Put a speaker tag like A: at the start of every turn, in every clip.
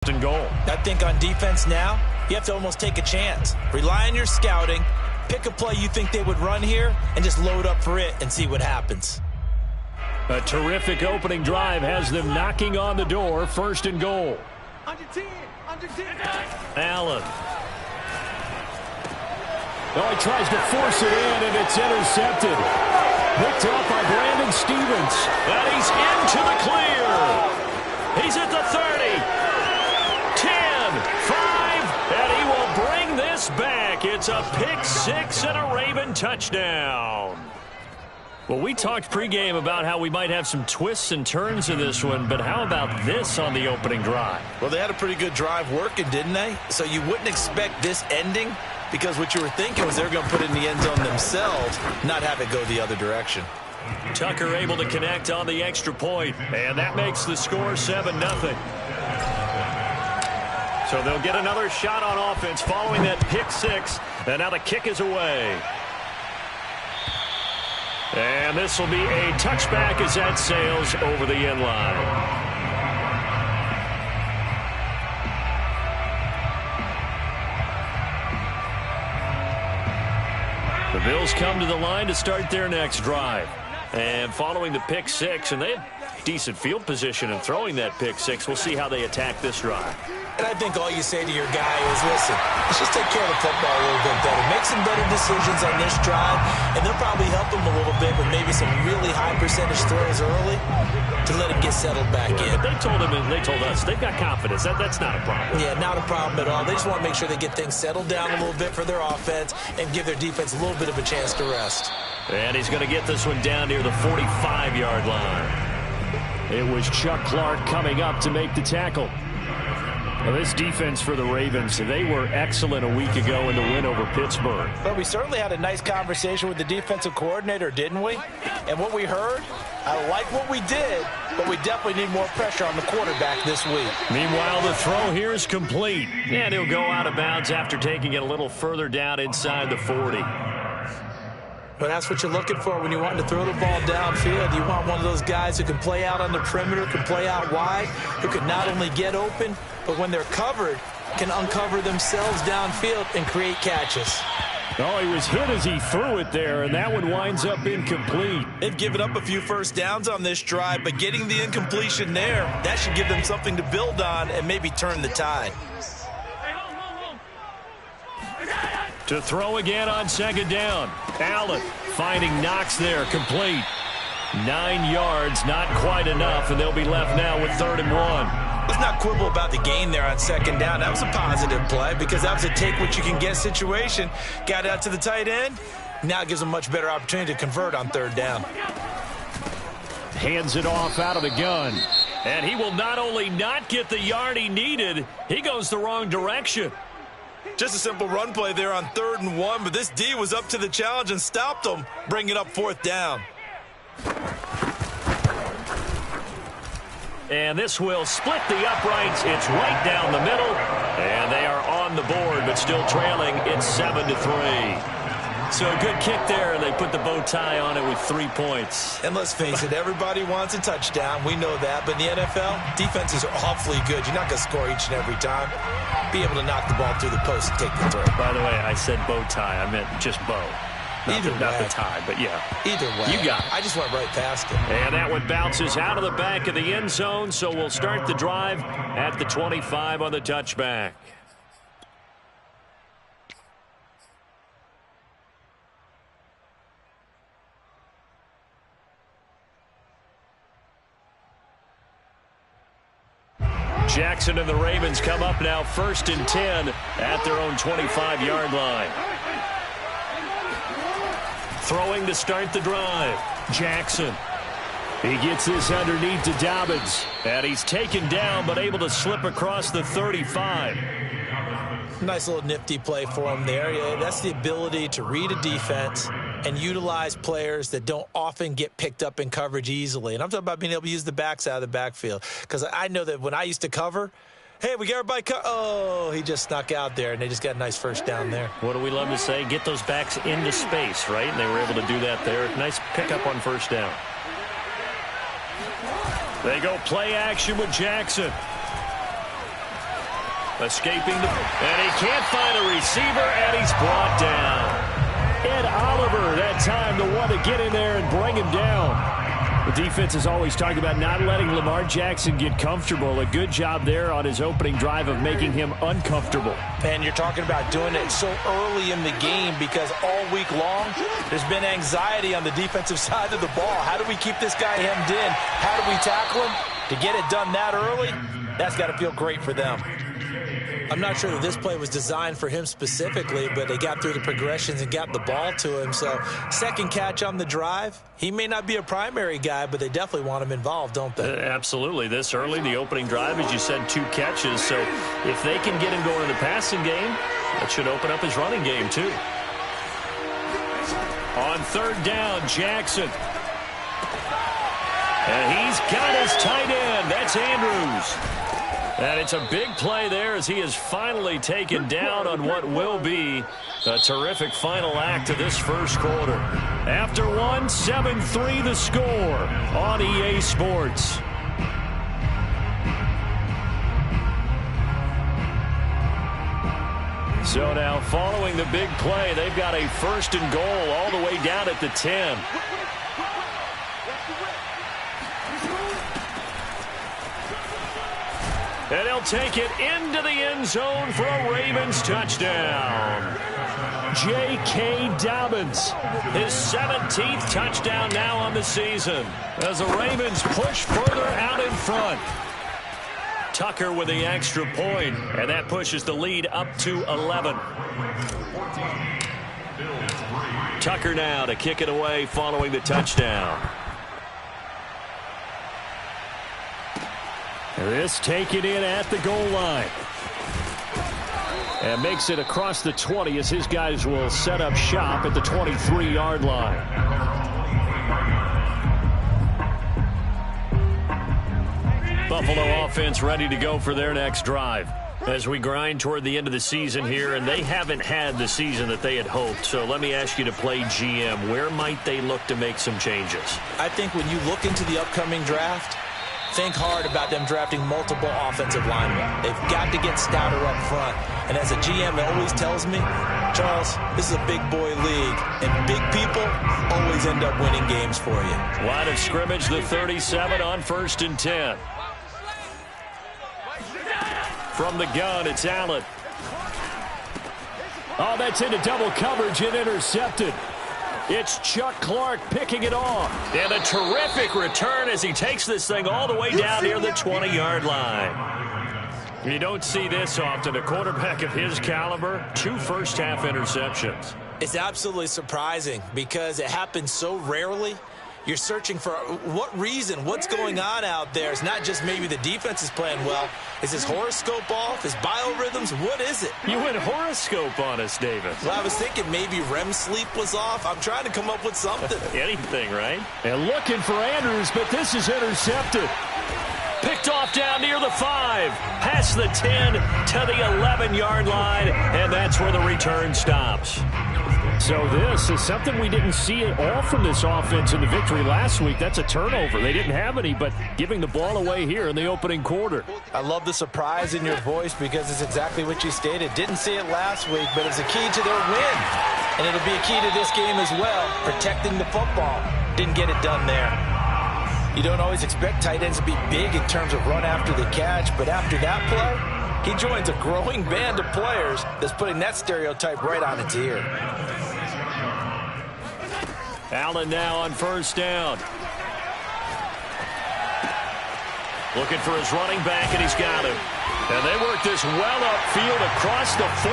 A: and goal.
B: I think on defense now, you have to almost take a chance. Rely on your scouting, pick a play you think they would run here, and just load up for it and see what happens.
A: A terrific opening drive has them knocking on the door. First and goal.
C: Under 10.
A: Allen. Oh, he tries to force it in, and it's intercepted. Picked up by Brandon Stephens. And he's into the clear. He's at the 30. 10, 5, and he will bring this back. It's a pick six and a Raven touchdown. Well, we talked pregame about how we might have some twists and turns in this one, but how about this on the opening drive?
B: Well, they had a pretty good drive working, didn't they? So you wouldn't expect this ending, because what you were thinking was they were going to put it in the end zone themselves, not have it go the other direction.
A: Tucker able to connect on the extra point, and that makes the score 7-0. So they'll get another shot on offense following that pick six, and now the kick is away. And this will be a touchback as that sails over the end line. The Bills come to the line to start their next drive. And following the pick six, and they have decent field position in throwing that pick six. We'll see how they attack this drive.
B: And I think all you say to your guy is, listen, let's just take care of the football a little bit better. Make some better decisions on this drive, and they'll probably help him a little bit with maybe some really high percentage throws early to let him get settled back in.
A: But they told him and they told us they've got confidence. That's not a problem.
B: Yeah, not a problem at all. They just want to make sure they get things settled down a little bit for their offense and give their defense a little bit of a chance to rest.
A: And he's going to get this one down near the 45-yard line. It was Chuck Clark coming up to make the tackle. Well, this defense for the Ravens, they were excellent a week ago in the win over Pittsburgh.
B: But we certainly had a nice conversation with the defensive coordinator, didn't we? And what we heard, I like what we did, but we definitely need more pressure on the quarterback this week.
A: Meanwhile, the throw here is complete. And he'll go out of bounds after taking it a little further down inside the 40.
B: But that's what you're looking for when you want to throw the ball downfield. You want one of those guys who can play out on the perimeter, can play out wide, who can not only get open, but when they're covered, can uncover themselves downfield and create catches.
A: Oh, he was hit as he threw it there, and that one winds up incomplete.
B: They've given up a few first downs on this drive, but getting the incompletion there, that should give them something to build on and maybe turn the tide.
A: To throw again on second down. Allen finding Knox there, complete. 9 yards, not quite enough, and they'll be left now with 3rd and 1.
B: Let's not quibble about the gain there on second down. That was a positive play because that was a take-what-you-can-get situation. Got out to the tight end. Now it gives them a much better opportunity to convert on 3rd down.
A: Hands it off out of the gun. And he will not only not get the yard he needed, he goes the wrong direction.
B: Just a simple run play there on 3rd and 1, but this D was up to the challenge and stopped them, bringing up 4th down.
A: And this will split the uprights. It's right down the middle. And they are on the board, but still trailing. It's 7-3. So a good kick there, and they put the bow tie on it with 3 points.
B: And let's face it, everybody wants a touchdown. We know that. But in the NFL, defenses are awfully good. You're not going to score each and every time. Be able to knock the ball through the post and take the throw.
A: By the way, I said bow tie. I meant just bow. Not the tie, but yeah.
B: Either way.
A: You got it.
B: I just went right past it.
A: And that one bounces out of the back of the end zone, so we'll start the drive at the 25 on the touchback. Jackson and the Ravens come up now 1st and 10 at their own 25-yard line. Throwing to start the drive. Jackson. He gets this underneath to Dobbins. And he's taken down but able to slip across the 35.
B: Nice little nifty play for him there. Yeah, that's the ability to read a defense and utilize players that don't often get picked up in coverage easily. And I'm talking about being able to use the backs out of the backfield. Because I know that when I used to cover, hey, we got everybody oh, he just snuck out there, and they just got a nice first down there.
A: What do we love to say? Get those backs into space, right? And they were able to do that there. Nice pickup on first down. They go play action with Jackson. Escaping and he can't find a receiver, and he's brought down. Ed Oliver, that time, the one to get in there and bring him down. The defense is always talking about not letting Lamar Jackson get comfortable. A good job there on his opening drive of making him uncomfortable.
B: And you're talking about doing it so early in the game because all week long there's been anxiety on the defensive side of the ball. How do we keep this guy hemmed in? How do we tackle him? To get it done that early, that's got to feel great for them. I'm not sure that this play was designed for him specifically, but they got through the progressions and got the ball to him. So second catch on the drive. He may not be a primary guy, but they definitely want him involved, don't they?
A: Absolutely. This early, the opening drive, as you said, 2 catches. So if they can get him going in the passing game, that should open up his running game too. On third down, Jackson. And he's got his tight end. That's Andrews. And it's a big play there as he is finally taken down on what will be a terrific final act of this first quarter. After one, 7-3 the score on EA Sports. So now following the big play, they've got a 1st and goal all the way down at the 10. And he'll take it into the end zone for a Ravens touchdown. J.K. Dobbins, his 17th touchdown now on the season as the Ravens push further out in front. Tucker with the extra point, and that pushes the lead up to 11. Tucker now to kick it away following the touchdown. This taken in at the goal line. And makes it across the 20 as his guys will set up shop at the 23-yard line. Buffalo offense ready to go for their next drive as we grind toward the end of the season here, and they haven't had the season that they had hoped. So let me ask you to play GM. Where might they look to make some changes?
B: I think when you look into the upcoming draft, think hard about them drafting multiple offensive linemen. They've got to get stouter up front. And as a GM, it always tells me, Charles, this is a big boy league, and big people always end up winning games for you.
A: Line of scrimmage, the 37 on 1st and 10. From the gun, it's Allen. Oh, that's into double coverage and intercepted. It's Chuck Clark picking it off. And a terrific return as he takes this thing all the way down near the 20-yard line. You don't see this often. A quarterback of his caliber, 2 first-half interceptions.
B: It's absolutely surprising because it happens so rarely. You're searching for what reason, what's going on out there. It's not just maybe the defense is playing well. Is his horoscope off? His biorhythms? What is it?
A: You went horoscope on us, David.
B: Well, I was thinking maybe REM sleep was off. I'm trying to come up with something.
A: Anything, right? And looking for Andrews, but this is intercepted. Picked off down near the 5. Past the 10 to the 11-yard line, and that's where the return stops. So this is something we didn't see at all from this offense in the victory last week. That's a turnover. They didn't have any, but giving the ball away here in the opening quarter.
B: I love the surprise in your voice because it's exactly what you stated. Didn't see it last week, but it's a key to their win. And it'll be a key to this game as well, protecting the football. Didn't get it done there. You don't always expect tight ends to be big in terms of run after the catch, but after that play, he joins a growing band of players that's putting that stereotype right on its ear.
A: Allen now on 1st down. Looking for his running back, and he's got him. And they work this well upfield across the 45.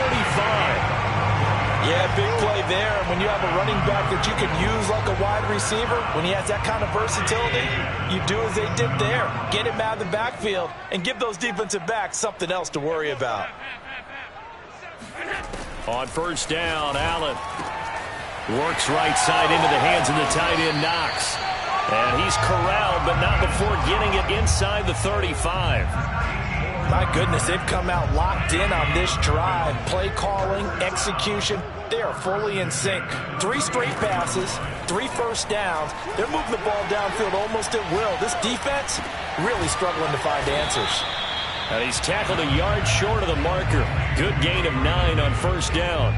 B: Yeah, big play there. When you have a running back that you can use like a wide receiver, when he has that kind of versatility, you do as they did there. Get him out of the backfield and give those defensive backs something else to worry about.
A: On 1st down, Allen works right side into the hands of the tight end, Knox. And he's corralled, but not before getting it inside the 35.
B: My goodness, they've come out locked in on this drive. Play calling, execution, they are fully in sync. 3 straight passes, 3 first downs. They're moving the ball downfield almost at will. This defense really struggling to find answers.
A: And he's tackled a yard short of the marker. Good gain of 9 on first down.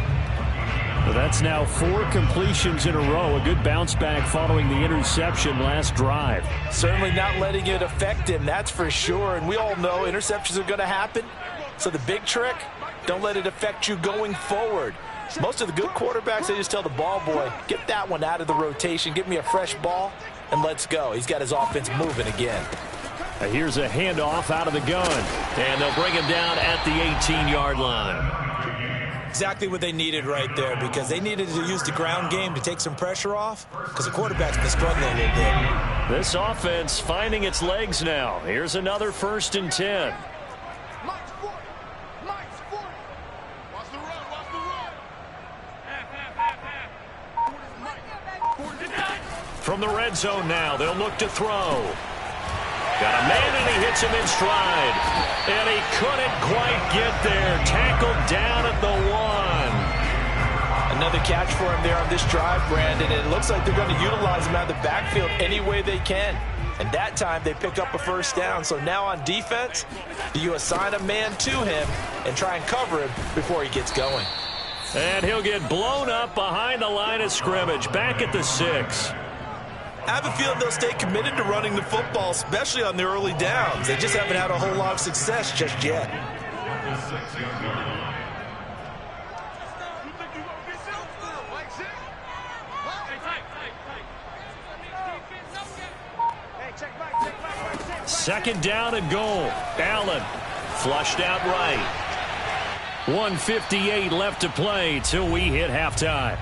A: Well, that's now 4 completions in a row. A good bounce back following the interception last drive.
B: Certainly not letting it affect him, that's for sure. And we all know interceptions are going to happen. So the big trick, don't let it affect you going forward. Most of the good quarterbacks, they just tell the ball boy, get that one out of the rotation, give me a fresh ball, and let's go. He's got his offense moving again.
A: Here's a handoff out of the gun. And they'll bring him down at the 18-yard line.
B: Exactly what they needed right there, because they needed to use the ground game to take some pressure off, because the quarterback's been struggling a little bit.
A: This offense finding its legs now. Here's another 1st and 10. From the red zone now, they'll look to throw. Got a man, and he hits him in stride. And he couldn't quite get there. Tackled down at the 1.
B: Another catch for him there on this drive, Brandon. And it looks like they're going to utilize him out of the backfield any way they can. And that time, they pick up a first down. So now on defense, do you assign a man to him and try and cover him before he gets going?
A: And he'll get blown up behind the line of scrimmage, back at the 6.
B: I have a feeling they'll stay committed to running the football, especially on the early downs. They just haven't had a whole lot of success just yet.
A: Second down and goal. Allen flushed out right. 1:58 left to play till we hit halftime.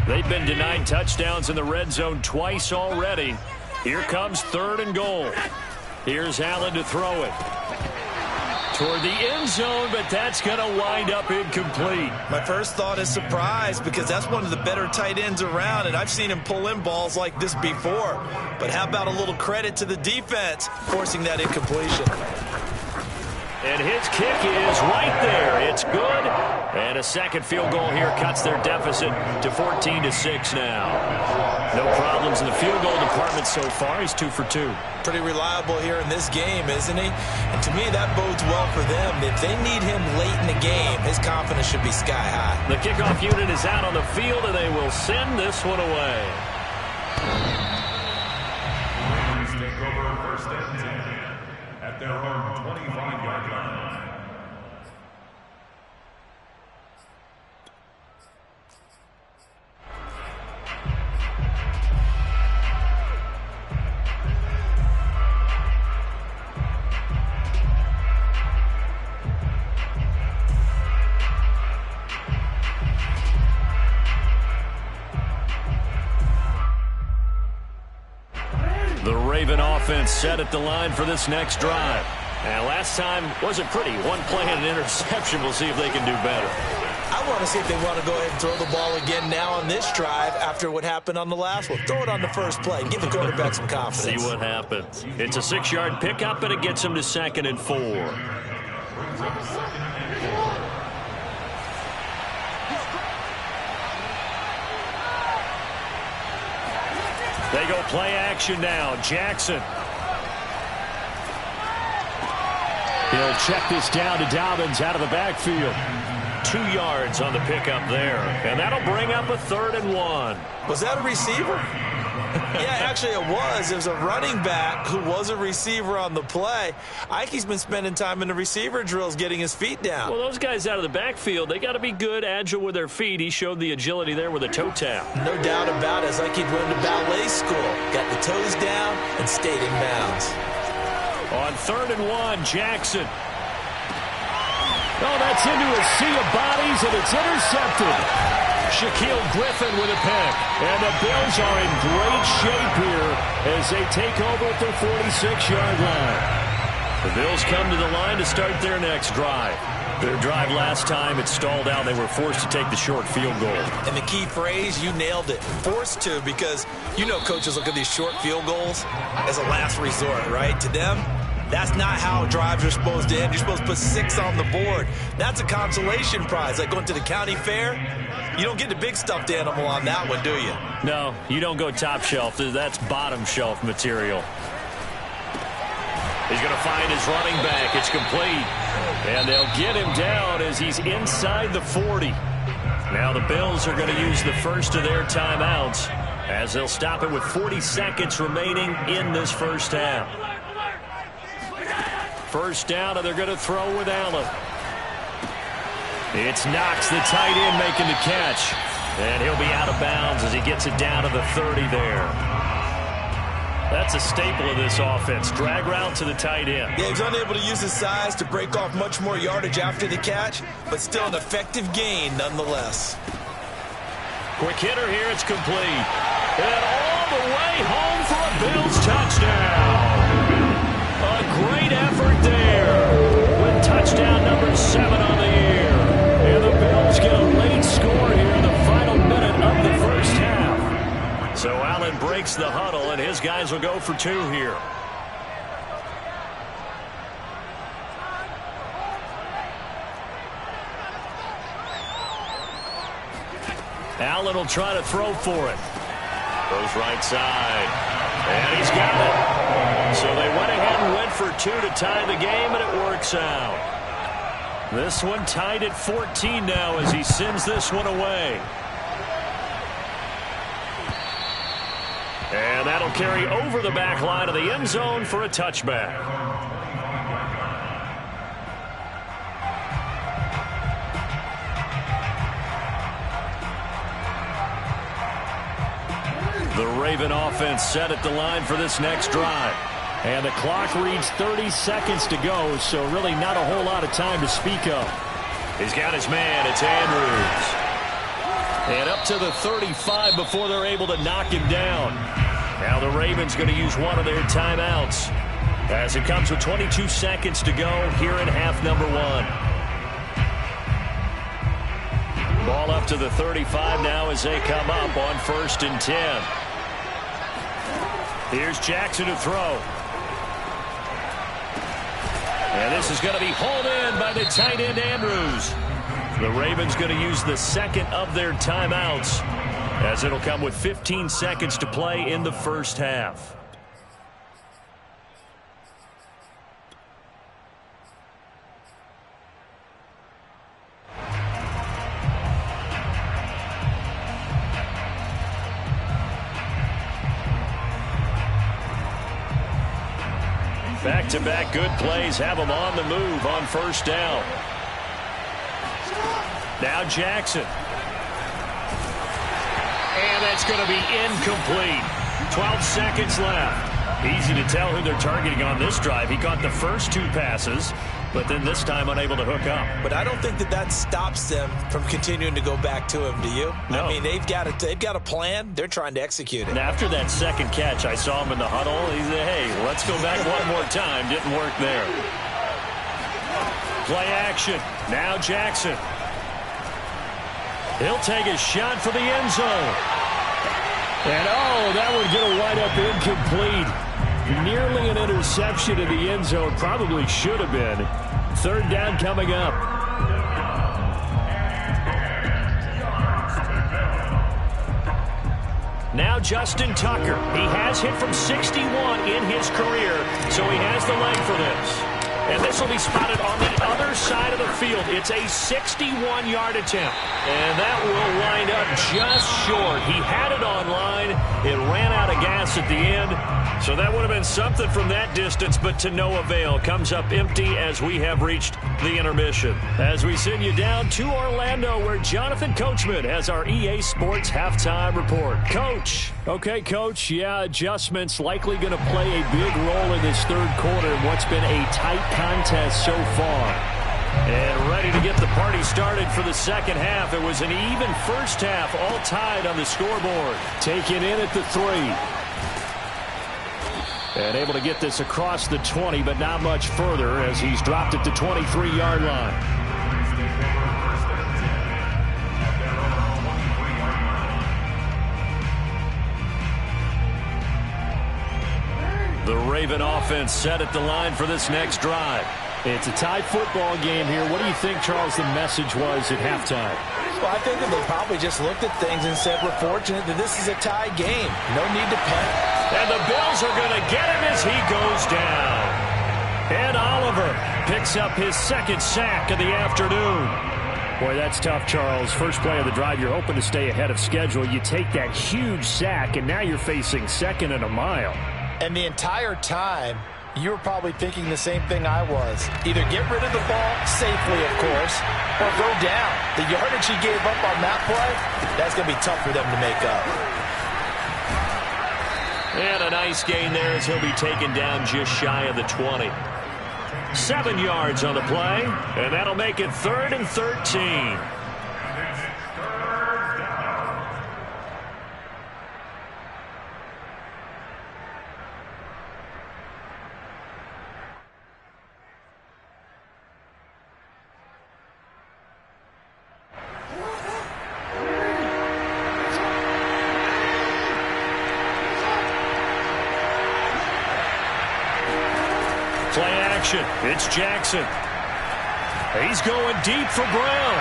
A: They've been denied touchdowns in the red zone twice already. Here comes 3rd and goal. Here's Allen to throw it toward the end zone, but that's going to wind up incomplete.
B: My first thought is surprise, because that's one of the better tight ends around, and I've seen him pull in balls like this before. But how about a little credit to the defense forcing that incompletion?
A: And his kick is right there. It's good. And a second field goal here cuts their deficit to 14-6 now. No problems in the field goal department so far. He's 2 for 2.
B: Pretty reliable here in this game, isn't he? And to me, that bodes well for them. If they need him late in the game, his confidence should be sky high.
A: The kickoff unit is out on the field, and they will send this one away.
C: Take over 1st and 10 at their own 25-yard line.
A: The Raven offense set at the line for this next drive. And last time wasn't pretty. One play and an interception. We'll see if they can do better.
B: I want to see if they want to go ahead and throw the ball again now on this drive after what happened on the last one. Throw it on the first play. Give the quarterback some confidence.
A: See what happens. It's a 6-yard pickup, and it gets them to 2nd and 4. They go play action now. Jackson. He'll check this down to Dobbins out of the backfield. 2 yards on the pickup there. And that'll bring up a 3rd and 1.
B: Was that a receiver? Yeah, actually it was. It was a running back who was a receiver on the play. Ike's been spending time in the receiver drills getting his feet down.
A: Well, those guys out of the backfield, they got to be good, agile with their feet. He showed the agility there with a toe tap.
B: No doubt about it. It's like he'd went to ballet school. Got the toes down and stayed in bounds.
A: On 3rd and 1, Jackson. Oh, that's into a sea of bodies, and it's intercepted. Shaquille Griffin with a pick. And the Bills are in great shape here as they take over at their 46-yard line. The Bills come to the line to start their next drive. Their drive last time, it stalled out. They were forced to take the short field goal.
B: And the key phrase, you nailed it. Forced to, because you know coaches look at these short field goals as a last resort, right? To them, That's not how drives are supposed to end. You're supposed to put 6 on the board. That's a consolation prize, like going to the county fair. You don't get the big stuffed animal on that one, do you?
A: No, you don't go top shelf. That's bottom shelf material. He's going to find his running back. It's complete. And they'll get him down as he's inside the 40. Now the Bills are going to use the first of their timeouts as they'll stop it with 40 seconds remaining in this first half. First down, and they're going to throw with Allen. It's Knox, the tight end, making the catch. And he'll be out of bounds as he gets it down to the 30 there. That's a staple of this offense. Drag route to the tight end.
B: Yeah, he's unable to use his size to break off much more yardage after the catch, but still an effective gain nonetheless.
A: Quick hitter here. It's complete. And all the way home for a Bills touchdown. A great effort there with touchdown number 7 on the year. And the Bills get a late score here in the final minute of the first half. So Allen breaks the huddle, and his guys will go for 2 here. Allen will try to throw for it. Goes right side. And he's got it. So they went ahead and went for 2 to tie the game, and it works out. This one tied at 14 now as he sends this one away. And that'll carry over the back line of the end zone for a touchback. The Raven offense set at the line for this next drive. And the clock reads 30 seconds to go, so really not a whole lot of time to speak of. He's got his man. It's Andrews. And up to the 35 before they're able to knock him down. Now the Ravens going to use one of their timeouts as it comes with 22 seconds to go here in half number 1. Ball up to the 35 now as they come up on 1st and 10. Here's Jackson to throw. And this is going to be hauled in by the tight end Andrews. The Ravens going to use the second of their timeouts as it'll come with 15 seconds to play in the first half. Back-to-back good plays have them on the move on 1st down. Now Jackson. And that's going to be incomplete. 12 seconds left. Easy to tell who they're targeting on this drive. He caught the first 2 passes, but then this time unable to hook up.
B: But I don't think that stops them from continuing to go back to him, do you?
A: No.
B: I mean, they've got a plan. They're trying to execute it.
A: And after that second catch, I saw him in the huddle. He said, hey, let's go back one more time. Didn't work there. Play action. Now Jackson. He'll take a shot for the end zone. And, oh, that would get a wind up incomplete. Nearly an interception in the end zone. Probably should have been. 3rd down coming up. Now Justin Tucker. He has hit from 61 in his career, so he has the leg for this. And this will be spotted on the other side of the field. It's a 61-yard attempt. And that will wind up just short. He had it on line. It ran out of gas at the end. So that would have been something from that distance, but to no avail. Comes up empty as we have reached the intermission. As we send you down to Orlando, where Jonathan Coachman has our EA Sports halftime report. Coach. Okay, Coach. Yeah, adjustments likely going to play a big role in this 3rd quarter in what's been a tight contest so far. And ready to get the party started for the second half. It was an even first half, all tied on the scoreboard. Taken in at the 3. And able to get this across the 20, but not much further as he's dropped at the 23-yard line. The Raven offense set at the line for this next drive.
D: It's a tie football game here. What do you think, Charles, the message was at halftime?
B: Well, I think that they probably just looked at things and said, we're fortunate that this is a tie game. No need to panic.
A: And the Bills are going to get him as he goes down. Ed Oliver picks up his second sack of the afternoon.
D: Boy, that's tough, Charles. First play of the drive, you're hoping to stay ahead of schedule. You take that huge sack, and now you're facing second and a mile.
B: And the entire time, you were probably thinking the same thing I was. Either get rid of the ball, safely of course, or go down. The yardage he gave up on that play, that's going to be tough for them to make up.
A: And a nice gain there as he'll be taken down just shy of the 20. 7 yards on the play, and that'll make it 3rd and 13. Play action. It's Jackson. He's going deep for Brown.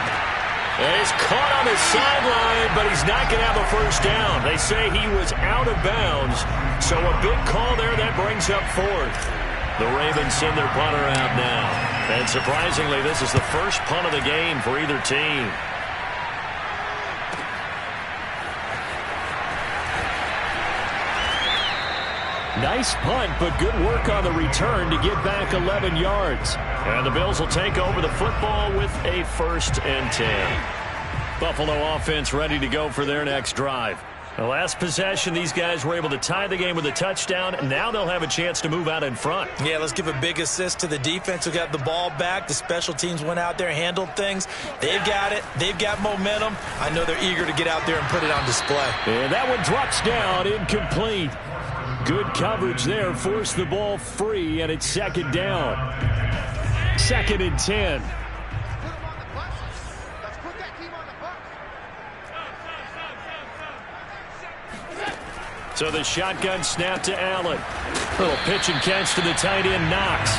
A: And he's caught on his sideline, but he's not going to have a first down. They say he was out of bounds, so a big call there that brings up 4th. The Ravens send their punter out now. And surprisingly, this is the first punt of the game for either team.
D: Nice punt, but good work on the return to get back 11 yards.
A: And the Bills will take over the football with a 1st and 10. Buffalo offense ready to go for their next drive. The last possession, these guys were able to tie the game with a touchdown, and now they'll have a chance to move out in front.
B: Yeah, let's give a big assist to the defense who got the ball back. The special teams went out there, handled things. They've got it. They've got momentum. I know they're eager to get out there and put it on display.
D: And that one drops down, incomplete. Good coverage there, forced the ball free, and it's 2nd down. 2nd and 10.
A: So the shotgun snap to Allen. Little pitch and catch to the tight end, Knox.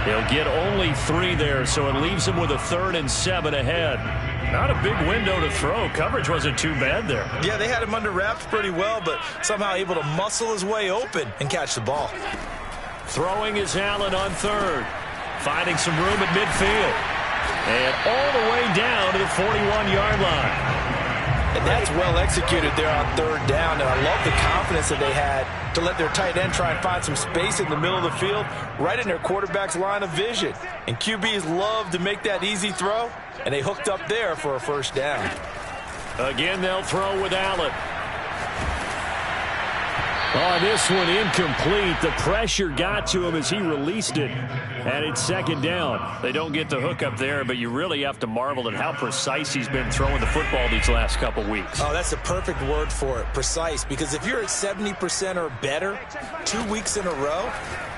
A: He'll get only 3 there, so it leaves him with a 3rd and 7 ahead. Not a big window to throw. Coverage wasn't too bad there.
B: Yeah, they had him under wraps pretty well, but somehow able to muscle his way open and catch the ball.
A: Throwing is Allen on 3rd. Finding some room at midfield. And all the way down to the 41-yard line.
B: And that's well executed there on 3rd down. And I love the confidence that they had to let their tight end try and find some space in the middle of the field, right in their quarterback's line of vision. And QBs love to make that easy throw, and they hooked up there for a 1st down.
A: Again, they'll throw with Allen.
D: Oh, this one incomplete. The pressure got to him as he released it, and it's 2nd down.
A: They don't get the hook up there, but you really have to marvel at how precise he's been throwing the football these last couple weeks.
B: Oh, that's a perfect word for it, precise, because if you're at 70% or better 2 weeks in a row,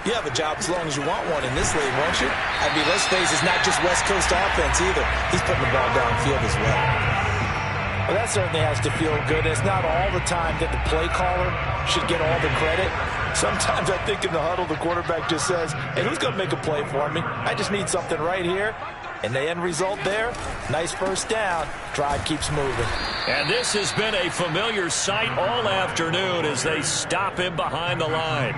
B: you have a job as long as you want one in this league, won't you? I mean, let's face it, it's not just West Coast offense either. He's putting the ball downfield as well. Well, that certainly has to feel good. It's not all the time that the play caller should get all the credit. Sometimes I think in the huddle, the quarterback just says, hey, who's going to make a play for me? I just need something right here. And the end result there, nice 1st down. Drive keeps moving.
A: And this has been a familiar sight all afternoon as they stop him behind the line.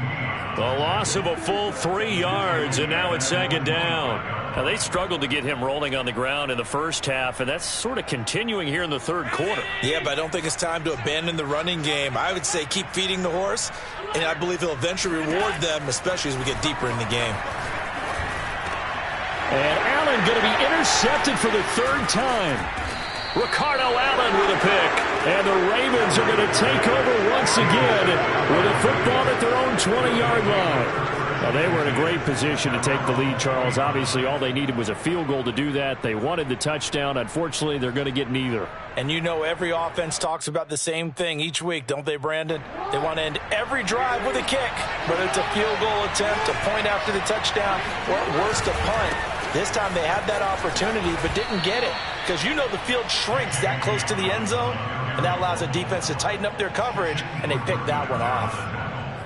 A: The loss of a full 3 yards, and now it's 2nd down. Now, they struggled to get him rolling on the ground in the first half, and that's sort of continuing here in the 3rd quarter.
B: Yeah, but I don't think it's time to abandon the running game. I would say keep feeding the horse, and I believe he'll eventually reward them, especially as we get deeper in the game.
D: And Allen going to be intercepted for the 3rd time.
A: Ricardo Allen with a pick.
D: And the Ravens are going to take over once again with a football at their own 20-yard line. Well, they were in a great position to take the lead, Charles. Obviously, all they needed was a field goal to do that. They wanted the touchdown. Unfortunately, they're going to get neither.
B: And you know every offense talks about the same thing each week, don't they, Brandon? They want to end every drive with a kick, whether it's a field goal attempt, a point after the touchdown, or at worst, a punt. This time they had that opportunity but didn't get it because you know the field shrinks that close to the end zone, and that allows the defense to tighten up their coverage, and they picked that one off.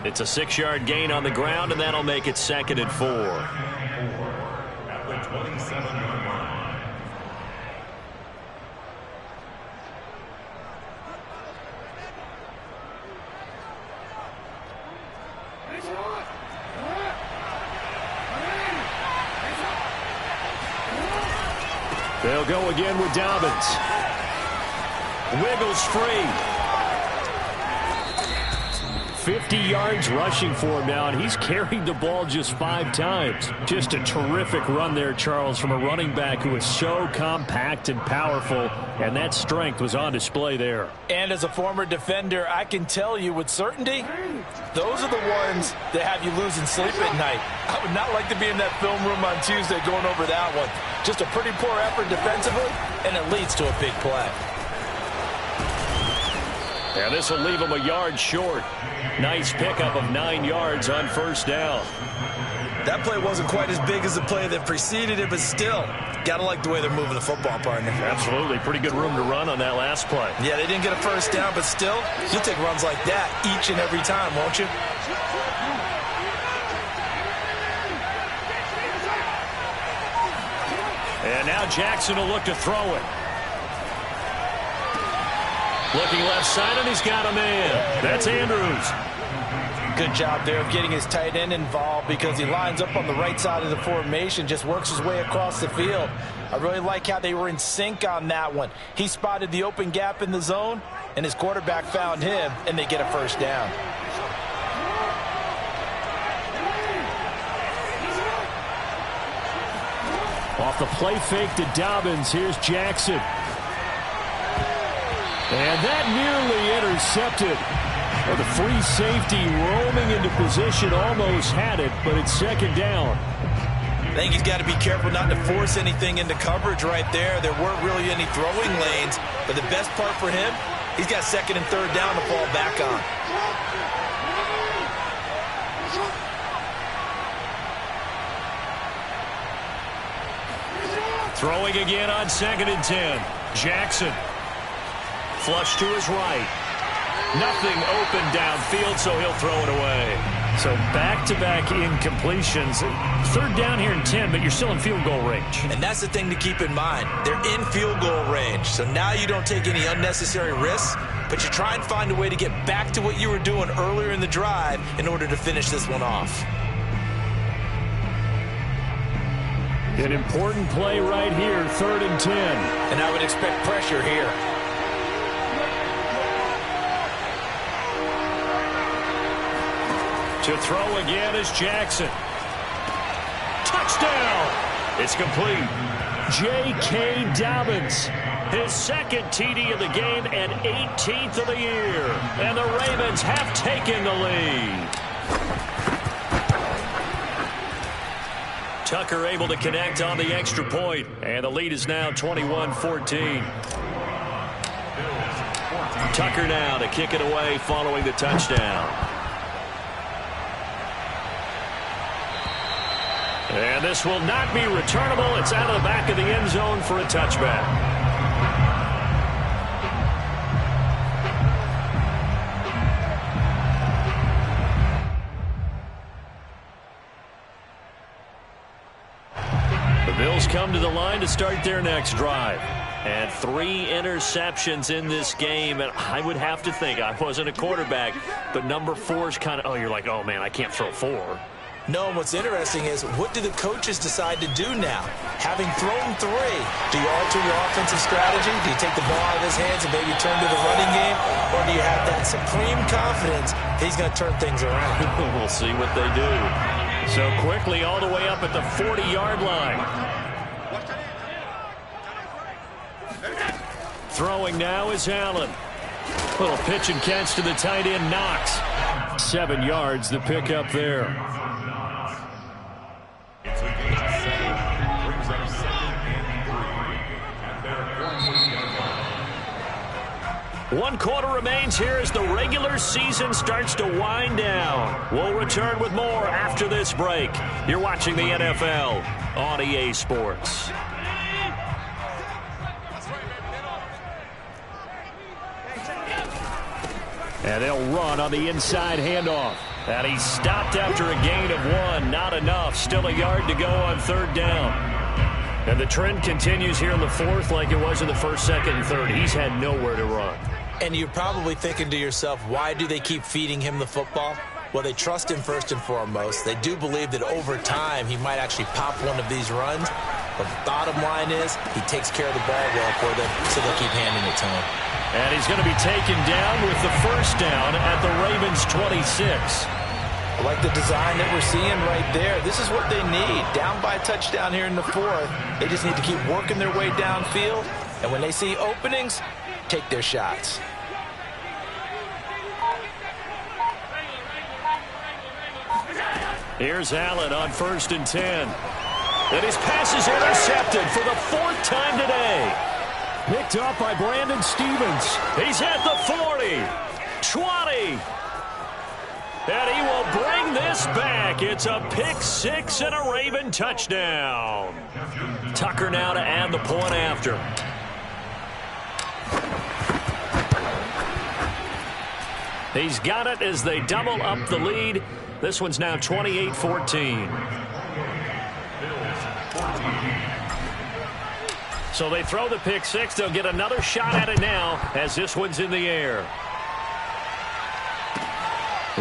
D: It's a 6-yard gain on the ground, and that'll make it 2nd and 4.
C: At the 27-yard line.
D: They'll go again with Dobbins. Wiggles free. 50 yards rushing for him now, and he's carried the ball just 5 times. Just a terrific run there, Charles, from a running back who is so compact and powerful, and that strength was on display there.
B: And as a former defender, I can tell you with certainty, those are the ones that have you losing sleep at night. I would not like to be in that film room on Tuesday going over that one. Just a pretty poor effort defensively, and it leads to a big play.
D: And this will leave him a yard short. Nice pickup of 9 yards on 1st down.
B: That play wasn't quite as big as the play that preceded it, but still, gotta like the way they're moving the football, partner.
D: Absolutely. Pretty good room to run on that last play.
B: Yeah, they didn't get a 1st down, but still, you'll take runs like that each and every time, won't you?
D: And now Jackson will look to throw it. Looking left side, and he's got a man. That's Andrews.
B: Good job there of getting his tight end involved because he lines up on the right side of the formation, just works his way across the field. I really like how they were in sync on that one. He spotted the open gap in the zone, and his quarterback found him, and they get a 1st down.
D: Off the play fake to Dobbins, here's Jackson. And that nearly intercepted. Well, the free safety roaming into position almost had it, but it's 2nd down.
B: I think he's got to be careful not to force anything into coverage right there. There weren't really any throwing lanes, but the best part for him, he's got 2nd and 3rd down to fall back on.
D: Throwing again on 2nd and 10. Jackson. Flush to his right. Nothing open downfield, so he'll throw it away. So back-to-back incompletions. 3rd down here and 10, but you're still in field goal range.
B: And that's the thing to keep in mind. They're in field goal range, so now you don't take any unnecessary risks, but you try and find a way to get back to what you were doing earlier in the drive in order to finish this one off.
D: An important play right here, 3rd and 10.
B: And I would expect pressure here.
D: To throw again is Jackson. Touchdown! It's complete. J.K. Dobbins. His 2nd TD of the game and 18th of the year. And the Ravens have taken the lead. Tucker able to connect on the extra point. And the lead is now 21-14. Tucker now to kick it away following the touchdown. And this will not be returnable. It's out of the back of the end zone for a touchback. The Bills come to the line to start their next drive. And 3 interceptions in this game. And I would have to think, I wasn't a quarterback, but number 4 is kind of, you're like, oh, man, I can't throw 4.
B: No, and what's interesting is, what do the coaches decide to do now? Having thrown 3, do you alter your offensive strategy? Do you take the ball out of his hands and maybe turn to the running game? Or do you have that supreme confidence that he's going to turn things around?
D: We'll see what they do. So quickly all the way up at the 40-yard line. Throwing now is Allen. Little pitch and catch to the tight end, Knox. 7 yards, the pickup there.
C: It's a gain of 7. Brings up 2nd and 3 at their 40-yard line.
D: 1 quarter remains here as the regular season starts to wind down. We'll return with more after this break. You're watching the NFL on EA Sports. And they'll run on the inside handoff. And he stopped after a gain of 1. Not enough. Still a yard to go on 3rd down. And the trend continues here in the 4th like it was in the 1st, 2nd, and 3rd. He's had nowhere to run.
B: And you're probably thinking to yourself, why do they keep feeding him the football? Well, they trust him first and foremost. They do believe that over time he might actually pop one of these runs. But the bottom line is he takes care of the ball well for them, so they'll keep handing it to him.
D: And he's going to be taken down with the 1st down at the Ravens' 26.
B: I like the design that we're seeing right there. This is what they need. Down by a touchdown here in the 4th. They just need to keep working their way downfield. And when they see openings, take their shots.
D: Here's Allen on 1st and 10. And his pass is intercepted for the 4th time today.
A: Picked up by Brandon Stephens.
D: He's at the 40, 20. And he will bring this back. It's a pick-6 and a Raven touchdown. Tucker now to add the point after. He's got it as they double up the lead. This one's now 28-14. So they throw the pick-6. They'll get another shot at it now as this one's in the air.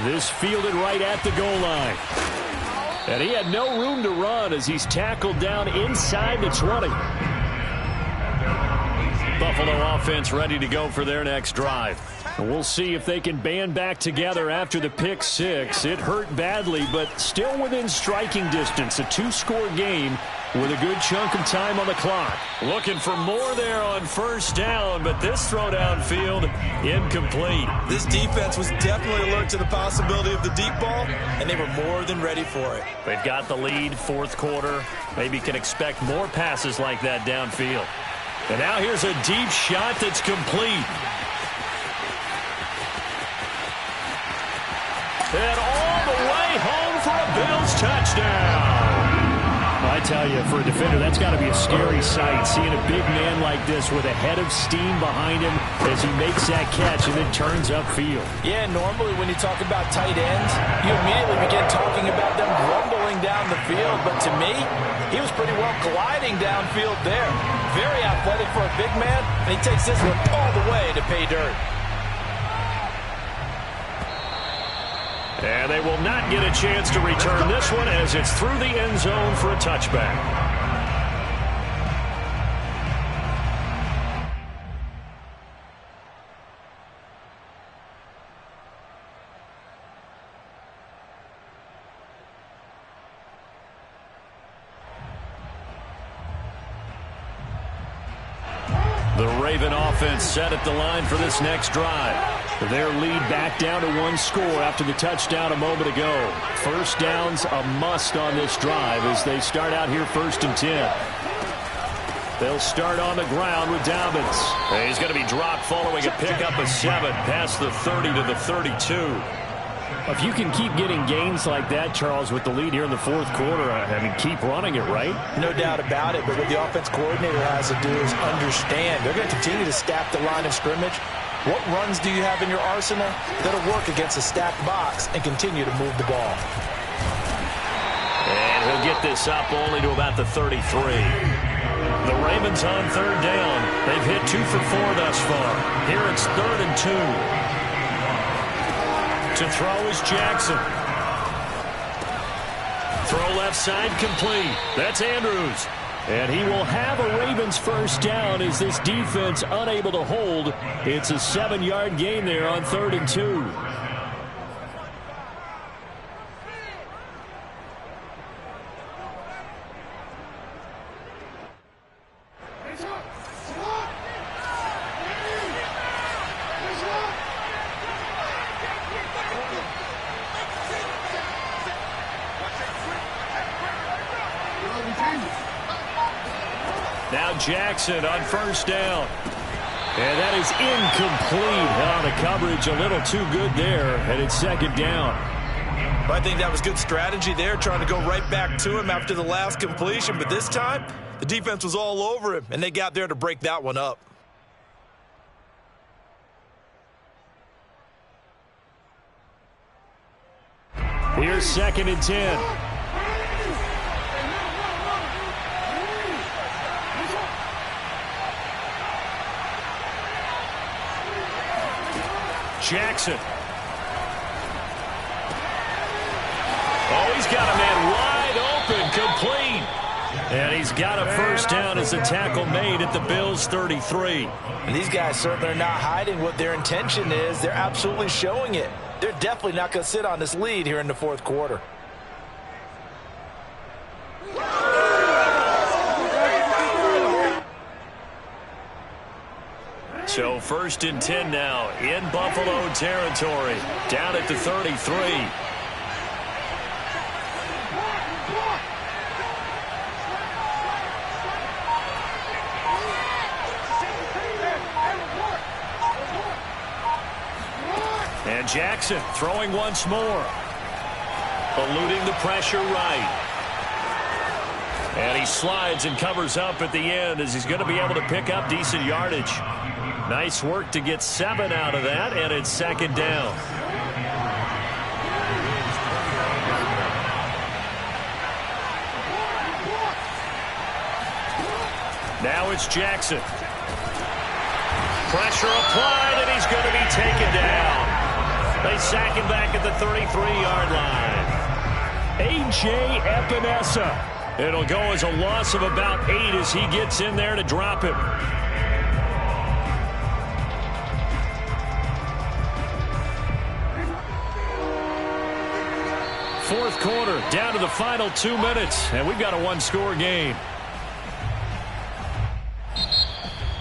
D: This fielded right at the goal line. And he had no room to run as he's tackled down inside the 20. Buffalo offense ready to go for their next drive. We'll see if they can band back together after the pick-6. It hurt badly, but still within striking distance. A 2-score game with a good chunk of time on the clock. Looking for more there on 1st down, but this throw downfield incomplete.
B: This defense was definitely alert to the possibility of the deep ball, and they were more than ready for it.
D: They've got the lead, 4th quarter. Maybe can expect more passes like that downfield. And now here's a deep shot that's complete. And all the way home for a Bills touchdown. I tell you, for a defender, that's got to be a scary sight, seeing a big man like this with a head of steam behind him as he makes that catch and then turns upfield.
B: Yeah, normally when you talk about tight ends, you immediately begin talking about them rumbling down the field. But to me, he was pretty well gliding downfield there. Very athletic for a big man, and he takes this one all the way to pay dirt.
D: And they will not get a chance to return this one as it's through the end zone for a touchback. The Raven offense set at the line for this next drive. Their lead back down to 1 score after the touchdown a moment ago. 1st down's a must on this drive as they start out here 1st and 10. They'll start on the ground with Dobbins. He's going to be dropped following a pickup of 7 past the 30 to the 32. If you can keep getting gains like that, Charles, with the lead here in the 4th quarter, I mean, keep running it, right?
B: No doubt about it, but what the offense coordinator has to do is understand. They're going to continue to stack the line of scrimmage. What runs do you have in your arsenal that'll work against a stacked box and continue to move the ball?
D: And he'll get this up only to about the 33. The Ravens on 3rd down. They've hit 2 for 4 thus far. Here it's 3rd and 2. To throw is Jackson. Throw left side complete. That's Andrews. And he will have a Ravens 1st down as this defense unable to hold. It's a 7-yard gain there on 3rd and 2. Now Jackson on 1st down. And that is incomplete. The coverage a little too good there, and it's 2nd down.
B: Well, I think that was good strategy there, trying to go right back to him after the last completion. But this time, the defense was all over him, and they got there to break that one up.
D: Here's 2nd and 10. Jackson. Oh, he's got a man wide open, complete. And he's got a first down as a tackle made at the Bills' 33.
B: And these guys certainly are not hiding what their intention is. They're absolutely showing it. They're definitely not going to sit on this lead here in the 4th quarter.
D: So 1st and 10 now in Buffalo territory, down at the 33. And Jackson throwing once more. Eluding the pressure right. And he slides and covers up at the end as he's going to be able to pick up decent yardage. Nice work to get 7 out of that, and it's 2nd down. Now it's Jackson. Pressure applied, and he's going to be taken down. They sack him back at the 33-yard line. A.J. Epinesa. It'll go as a loss of about 8 as he gets in there to drop him. Fourth quarter, down to the final 2 minutes, and we've got a 1-score game.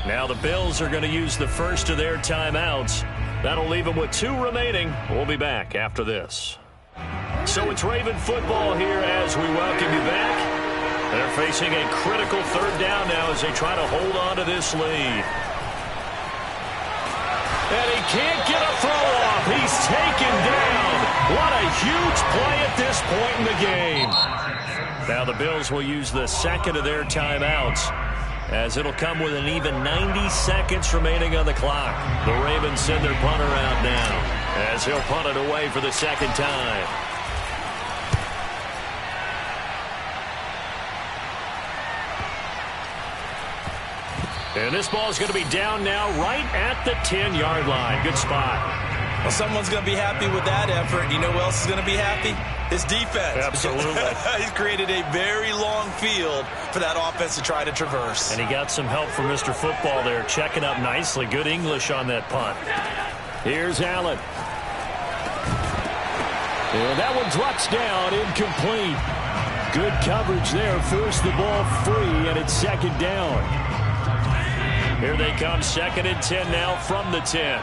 D: Now the Bills are going to use the first of their timeouts. That'll leave them with 2 remaining. We'll be back after this. So it's Raven football here as we welcome you back. They're facing a critical 3rd down now as they try to hold on to this lead. And he can't get a throw off. He's taken down. What a huge play at this point in the game. Now the Bills will use the 2nd of their timeouts, as it'll come with an even 90 seconds remaining on the clock. The Ravens send their punter out now, as he'll punt it away for the 2nd time. And this ball is going to be down now right at the 10-yard line. Good spot.
B: Well, someone's going to be happy with that effort. You know who else is going to be happy? His defense.
D: Absolutely.
B: He's created a very long field for that offense to try to traverse.
D: And he got some help from Mr. Football there, checking up nicely. Good English on that punt. Here's Allen. And that one drops down, incomplete. Good coverage there, forced the ball free, and it's 2nd down. Here they come, 2nd and 10 now from the 10.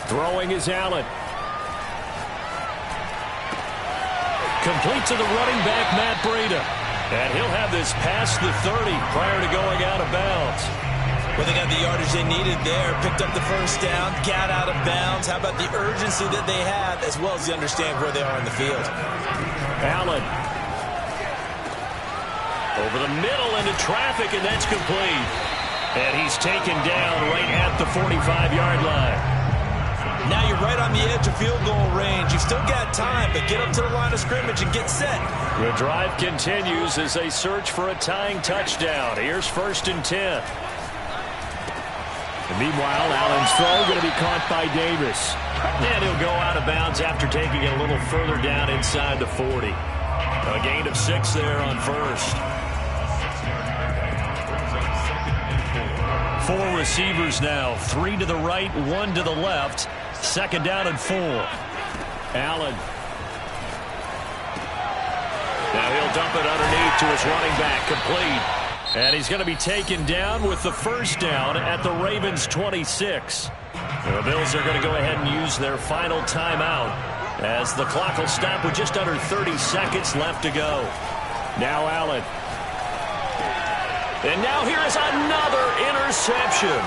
D: Throwing is Allen. Complete to the running back, Matt Breida. And he'll have this past the 30 prior to going out of bounds.
B: Well, they got the yardage they needed there. Picked up the first down, got out of bounds. How about the urgency that they have, as well as the understand where they are in the field.
D: Allen. Over the middle into traffic, and that's complete. And he's taken down right at the 45-yard line.
B: Now you're right on the edge of field goal range. You've still got time, but get up to the line of scrimmage and get set.
D: The drive continues as they search for a tying touchdown. Here's 1st and 10. And meanwhile, Allen's throw going to be caught by Davis. And he'll go out of bounds after taking it a little further down inside the 40. A gain of 6 there on 1st. 4 receivers now, 3 to the right, 1 to the left. 2nd down and 4. Allen. Now he'll dump it underneath to his running back, complete. And he's going to be taken down with the first down at the Ravens' 26. The Bills are going to go ahead and use their final timeout as the clock will stop with just under 30 seconds left to go. Now Allen. And now here is another interception.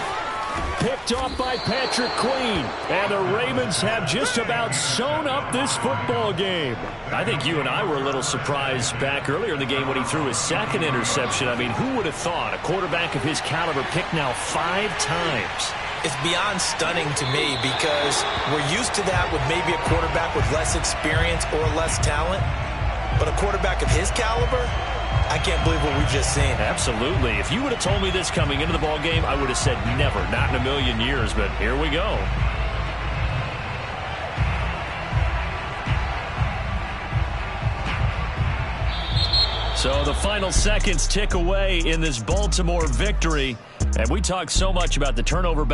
D: Picked off by Patrick Queen. And the Ravens have just about sewn up this football game. I think you and I were a little surprised back earlier in the game when he threw his 2nd interception. I mean, who would have thought a quarterback of his caliber picked now 5 times?
B: It's beyond stunning to me because we're used to that with maybe a quarterback with less experience or less talent. But a quarterback of his caliber, I can't believe what we've just seen.
D: Absolutely. If you would have told me this coming into the ball game, I would have said never, not in a million years. But here we go. So the final seconds tick away in this Baltimore victory. And we talk so much about the turnover battle.